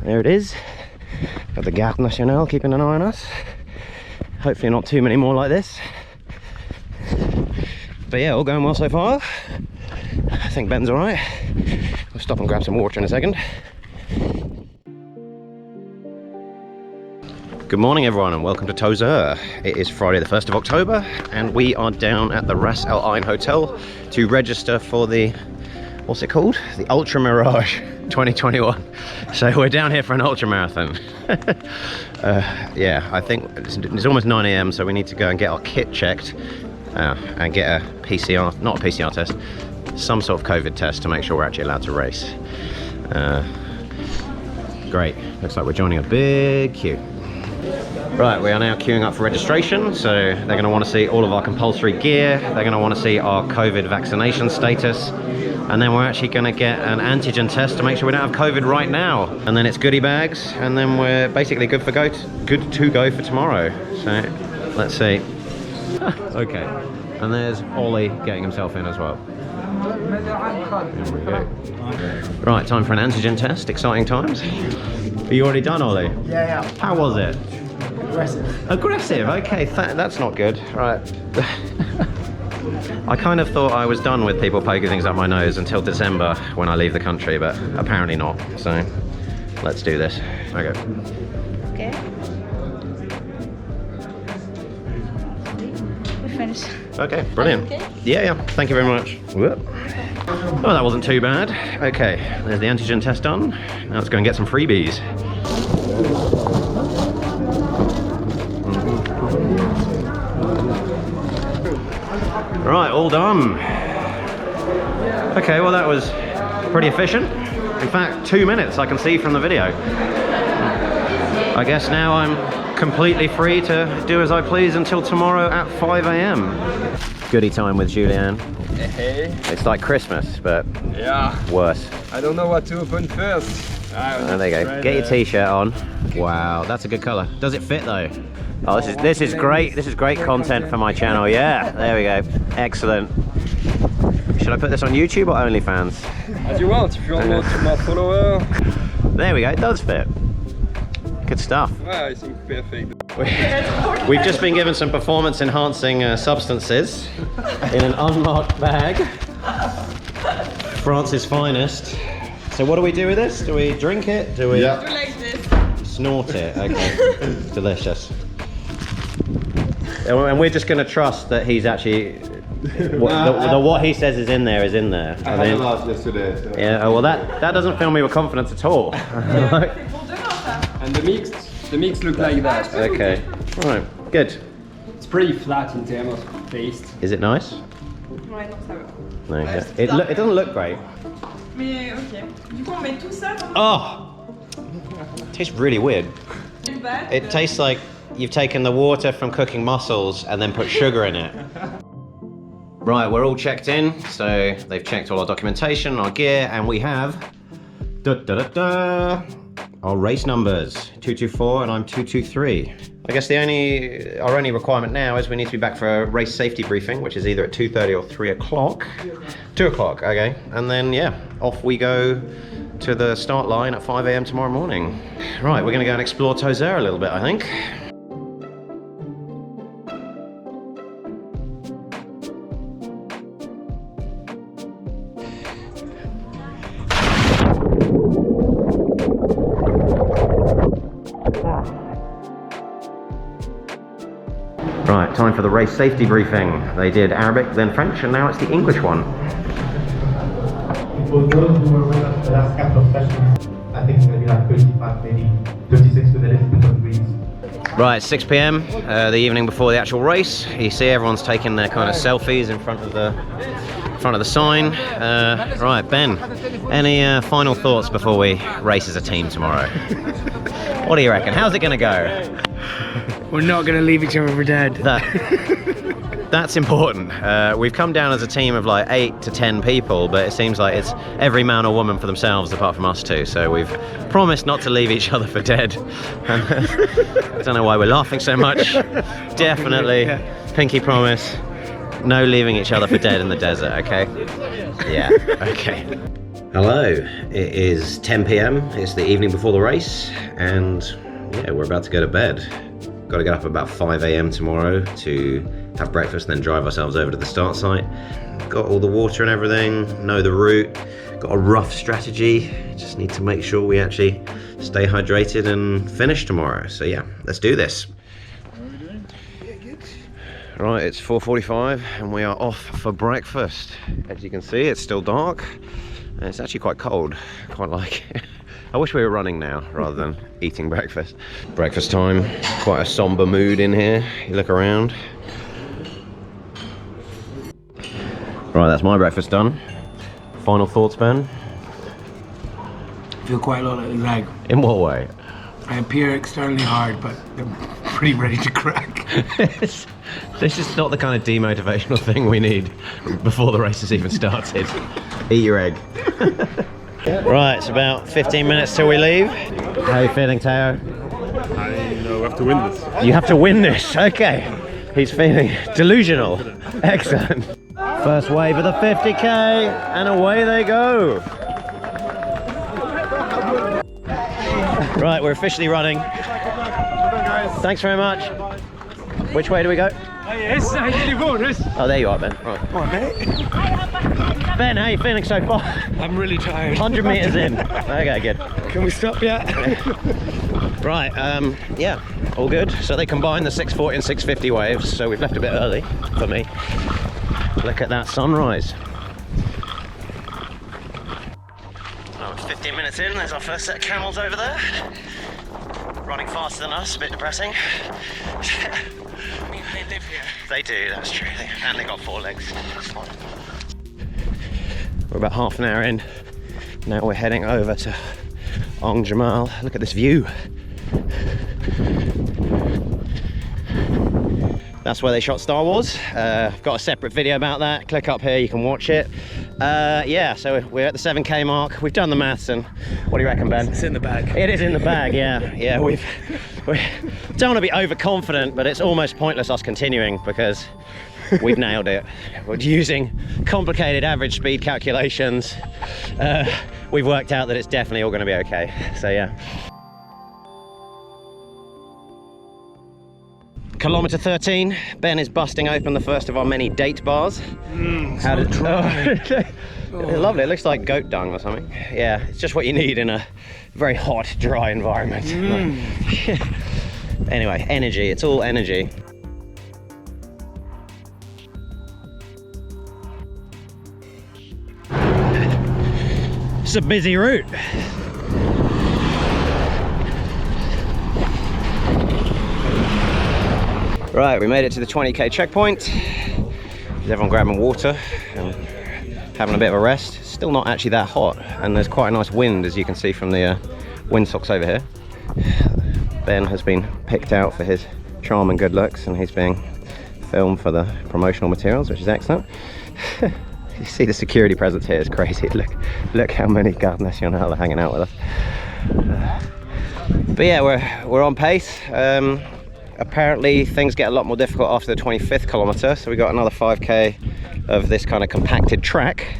There it is. Got the Garde Nationale keeping an eye on us. Hopefully not too many more like this. But yeah, all going well so far. I think Ben's alright. We'll stop and grab some water in a second. Good morning everyone and welcome to Tozeur. It is Friday the 1st of October and we are down at the Ras Al Ain Hotel to register for the, what's it called? The Ultra Mirage 2021. So we're down here for an ultra marathon. Yeah, I think it's almost 9 AM, so we need to go and get our kit checked and get a PCR, not a PCR test, some sort of COVID test to make sure we're actually allowed to race. Great, looks like we're joining a big queue. Right, we are now queuing up for registration, so they're going to want to see all of our compulsory gear, they're going to want to see our COVID vaccination status, and then we're actually going to get an antigen test to make sure we don't have COVID right now. And then it's goodie bags, and then we're basically good to go for tomorrow. So, let's see. Okay, and there's Ollie getting himself in as well. There we go. Right, time for an antigen test, exciting times. Are you already done, Ollie? Yeah. How was it? Aggressive. Aggressive, okay, that's not good. Right. I kind of thought I was done with people poking things up my nose until December when I leave the country, but apparently not. So, let's do this. Okay. Okay. We finished. Okay, brilliant. Okay. Yeah, thank you very much. Whoop. Oh, that wasn't too bad. Okay, there's the antigen test done. Now let's go and get some freebies. Right, all done. Okay, well that was pretty efficient. In fact, 2 minutes I can see from the video. I guess now I'm completely free to do as I please until tomorrow at 5 AM. Goodie time with Julianne. Hey. It's like Christmas, but Yeah. worse. I don't know what to open first. Oh, there you go. Get your t-shirt on. Wow, that's a good colour. Does it fit though? Oh, this is great. This is great content for my channel. Yeah, there we go. Excellent. Should I put this on YouTube or OnlyFans? As you want, if you want more follower. There we go. It does fit. Good stuff. I think perfect. We've just been given some performance-enhancing substances in an unmarked bag. France's finest. So what do we do with this? Do we drink it? Do we Do like this. snort it? Okay, delicious. And we're just going to trust that he's actually what he says is in there is in there. I had a lot yesterday. So. Yeah. Oh, well, that doesn't fill me with confidence at all. And the mix look like that. Okay. All right. Good. It's pretty flat in terms of taste. Is it nice? Ouais, non, ça va. No. Yeah. It doesn't look great. Mais ok. Du coup, on met tout ça dans Oh. It tastes really weird. une balle. It tastes like you've taken the water from cooking mussels and then put sugar in it. Right, we're all checked in, so they've checked all our documentation, our gear, and we have our race numbers, 224 and I'm 223. I guess our only requirement now is we need to be back for a race safety briefing, which is either at 2:30 or 3 o'clock. 2 o'clock, okay. And then, yeah, off we go to the start line at 5 AM tomorrow morning. Right, we're gonna go and explore Tozeur a little bit, I think. Right, time for the race safety briefing. They did Arabic, then French, and now it's the English one. For those who were with us the last couple of sessions, I think it's going to be like 35, maybe 36 with a little bit of breeze. Right, 6 PM, the evening before the actual race. You see everyone's taking their kind of selfies in front of the sign. Right, Ben, any final thoughts before we race as a team tomorrow? What do you reckon? How's it going to go? We're not going to leave each other for dead. That's important. We've come down as a team of like 8 to 10 people, but it seems like it's every man or woman for themselves apart from us two. So we've promised not to leave each other for dead. I don't know why we're laughing so much. Definitely, pinky promise, no leaving each other for dead in the desert, okay? Yeah, okay. Hello, it is 10 p.m. It's the evening before the race, and yeah, we're about to go to bed. Got to get up about 5 a.m. tomorrow to have breakfast, then drive ourselves over to the start site. Got all the water and everything, know the route, got a rough strategy. Just need to make sure we actually stay hydrated and finish tomorrow. So yeah, let's do this. How are we doing? Yeah, good. Right, it's 4:45 and we are off for breakfast. As you can see, it's still dark. And it's actually quite cold, quite like it. I wish we were running now rather than eating breakfast. Breakfast time, quite a somber mood in here. You look around. Right, that's my breakfast done. Final thoughts, Ben? I feel quite a lot of lag. In what way? I appear externally hard, but I'm pretty ready to crack. This is not the kind of demotivational thing we need before the race has even started. Eat your egg. Right, it's about 15 minutes till we leave. How are you feeling, Teo? I know we have to win this. You have to win this, okay. He's feeling delusional. Excellent. First wave of the 50k, and away they go. Right, we're officially running. Thanks very much. Which way do we go? Oh, there you are, Ben. Right. Come on, mate. Ben, how are you feeling so far? I'm really tired. 100 meters in. Okay, good. Can we stop yet? Right, yeah, all good. So they combine the 640 and 650 waves, so we've left a bit early for me. Look at that sunrise. Oh, 15 minutes in, there's our first set of camels over there. Running faster than us, a bit depressing. They live here. They do, that's true. And they got 4 legs. That's fine. We're about half an hour in. Now we're heading over to Ong Jemel. Look at this view. That's where they shot Star Wars. I've got a separate video about that. Click up here, you can watch it. Yeah, so we're at the 7k mark. We've done the maths, and what do you reckon, Ben? It's in the bag. It is in the bag, yeah. Yeah, we don't want to be overconfident, but it's almost pointless us continuing because we've nailed it. We're using complicated average speed calculations. We've worked out that it's definitely all going to be okay. So yeah. Kilometer 13, Ben is busting open the first of our many date bars. How did Lovely, it looks like goat dung or something. Yeah, it's just what you need in a very hot, dry environment. Anyway, energy, it's all energy. It's a busy route. Right, we made it to the 20k checkpoint. There's everyone grabbing water and having a bit of a rest. Still not actually that hot, and there's quite a nice wind, as you can see from the windsocks over here. Ben has been picked out for his charm and good looks, and he's being filmed for the promotional materials, which is excellent. You see the security presence here is crazy. Look how many Garde Nationale are hanging out with us. But yeah, we're on pace. Apparently things get a lot more difficult after the 25th kilometer, so we got another 5k of this kind of compacted track,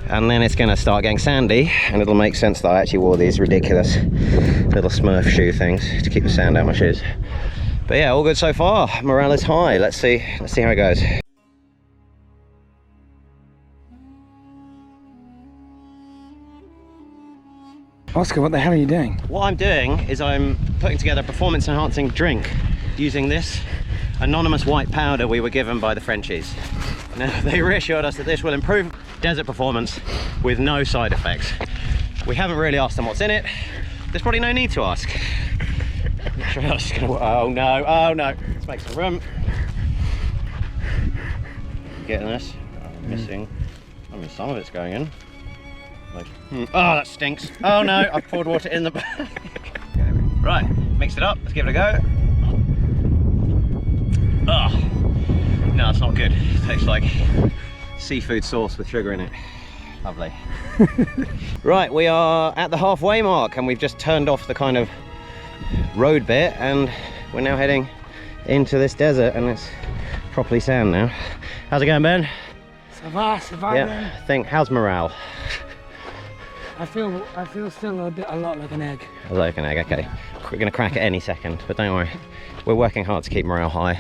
and then it's going to start getting sandy, and it'll make sense that I actually wore these ridiculous little Smurf shoe things to keep the sand out of my shoes. But yeah, all good so far. Morale is high. Let's see how it goes. Oscar, what the hell are you doing? What I'm doing is I'm putting together a performance enhancing drink using this anonymous white powder we were given by the Frenchies. Now, they reassured us that this will improve desert performance with no side effects. We haven't really asked them what's in it. There's probably no need to ask. Oh no, oh no. Let's make some room. Getting this. Missing. I mean, some of it's going in. Like, oh, that stinks. Oh no, I've poured water in the bag. Right, mix it up. Let's give it a go. Oh, no, it's not good. It tastes like seafood sauce with sugar in it. Lovely. Right, we are at the halfway mark, and we've just turned off the kind of road bit, and we're now heading into this desert, and it's properly sand now. How's it going, Ben? Ça va, Yeah, how's morale? I feel still a lot like an egg. Like an egg, okay. We're gonna crack it any second, but don't worry. We're working hard to keep morale high.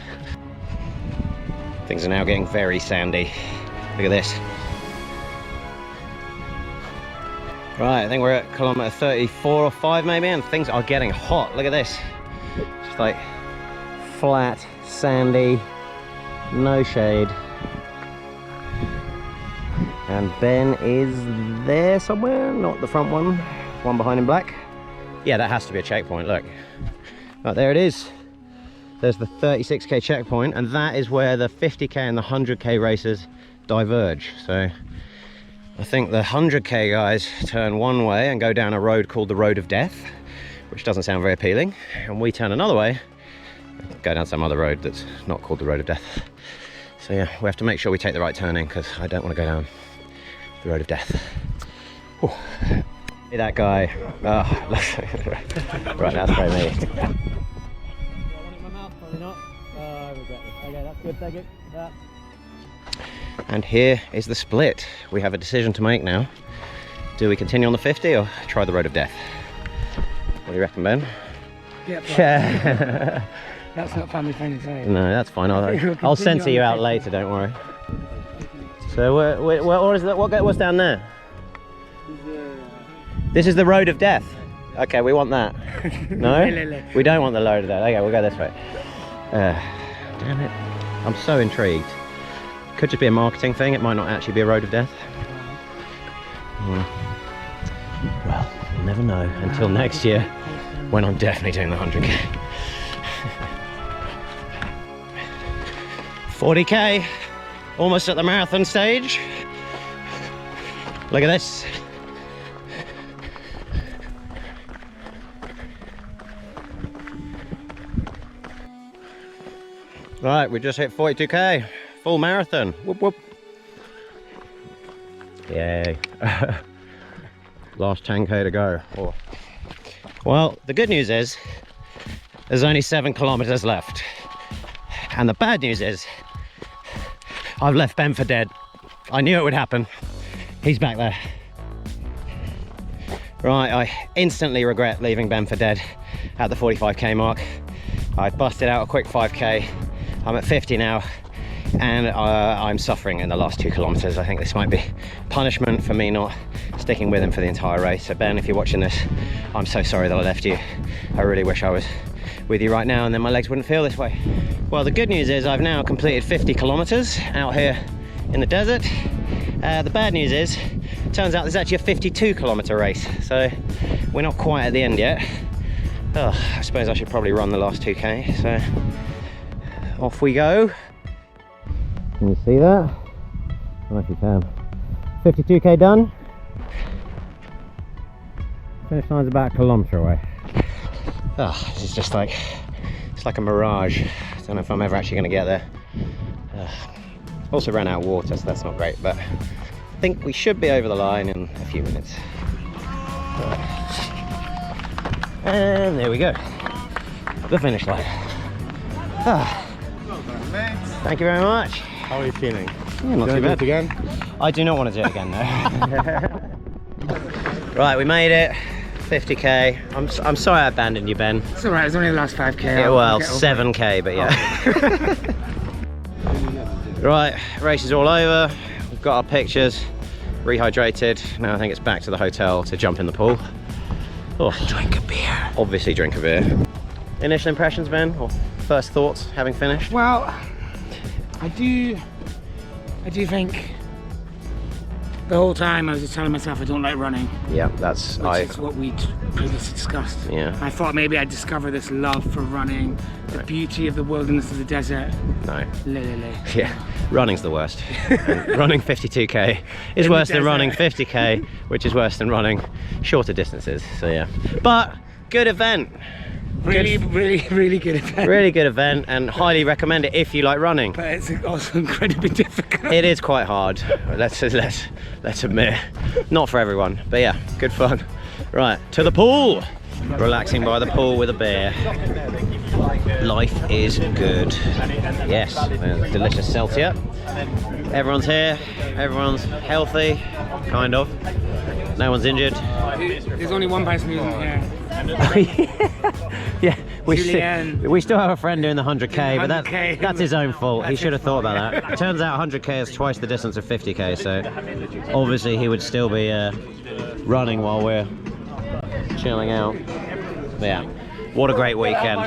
Things are now getting very sandy. Look at this. Right, I think we're at kilometer 34 or 5 maybe, and things are getting hot. Look at this. Just like flat, sandy, no shade. And Ben is there somewhere, not the front one. One behind in black. Yeah, that has to be a checkpoint, look. Right, there it is. There's the 36k checkpoint, and that is where the 50k and the 100k races diverge. So I think the 100k guys turn one way and go down a road called the Road of Death, which doesn't sound very appealing. And we turn another way, go down some other road that's not called the Road of Death. So yeah, we have to make sure we take the right turning, because I don't want to go down the Road of Death. Whew. Hey, that guy. Oh, right, that's very me. And here is the split. We have a decision to make now. Do we continue on the 50 or try the Road of Death? What do you reckon, Ben? Yeah. That's not family friendly, sorry. No, that's fine. I'll censor you out later, don't worry. So what is that? What's down there? This is the Road of Death. Okay, we want that. No? We don't want the Road of Death. Okay, we'll go this way. Damn it. I'm so intrigued. Could just be a marketing thing. It might not actually be a Road of Death. Well, we'll never know until next year, when I'm definitely doing the 100k. 40k, almost at the marathon stage. Look at this. Right, we just hit 42k, full marathon. Whoop whoop. Yay. Last 10k to go. Oh. Well, the good news is there's only 7 kilometers left. And the bad news is I've left Ben for dead. I knew it would happen. He's back there. Right, I instantly regret leaving Ben for dead at the 45k mark. I busted out a quick 5k. I'm at 50 now, and I'm suffering in the last 2 kilometers. I think this might be punishment for me not sticking with him for the entire race. So Ben, if you're watching this, I'm so sorry that I left you. I really wish I was with you right now, and then my legs wouldn't feel this way. Well, the good news is I've now completed 50 kilometers out here in the desert. The bad news is, it turns out there's actually a 52 kilometer race, so we're not quite at the end yet. Oh, I suppose I should probably run the last 2k, so off we go. Can you see that? I don't know if you can. 52k done. Finish line's about a kilometre away. Oh, this is just like, it's like a mirage. I don't know if I'm ever actually going to get there. Also ran out of water, so that's not great, but I think we should be over the line in a few minutes. And there we go. The finish line. Thank you very much. How are you feeling? Yeah, not too bad. Do it again? I do not want to do it again though. Right, we made it. 50k. I'm sorry I abandoned you, Ben. It's alright, it's only the last 5k. Yeah, well, 7k, but yeah. Right, race is all over. We've got our pictures, rehydrated. Now I think it's back to the hotel to jump in the pool. Oh, Drink a beer. obviously drink a beer. Initial impressions, Ben, or first thoughts having finished? Well, I do think the whole time I was just telling myself I don't like running, Yeah, that's which is what we previously discussed. Yeah. I thought maybe I'd discover this love for running, the beauty of the wilderness of the desert. No. Literally. Yeah, running's the worst. And running 52k is worse than running 50k, which is worse than running shorter distances. So yeah, but good event. Really good event. Really good event, and highly recommend it if you like running. But it's also incredibly difficult. It is quite hard. Let's admit, not for everyone, but yeah, good fun. Right, to the pool. Relaxing by the pool with a beer. Life is good. Yes, delicious Celtia. Everyone's here. Everyone's healthy, kind of. No one's injured. There's only one person who's here. Yeah, Julian. we still have a friend doing the 100k, but 100K. that's his own fault. He That's should have his thought fault. about that. Turns out 100k is twice the distance of 50k, so obviously he would still be running while we're chilling out. But yeah, what a great weekend.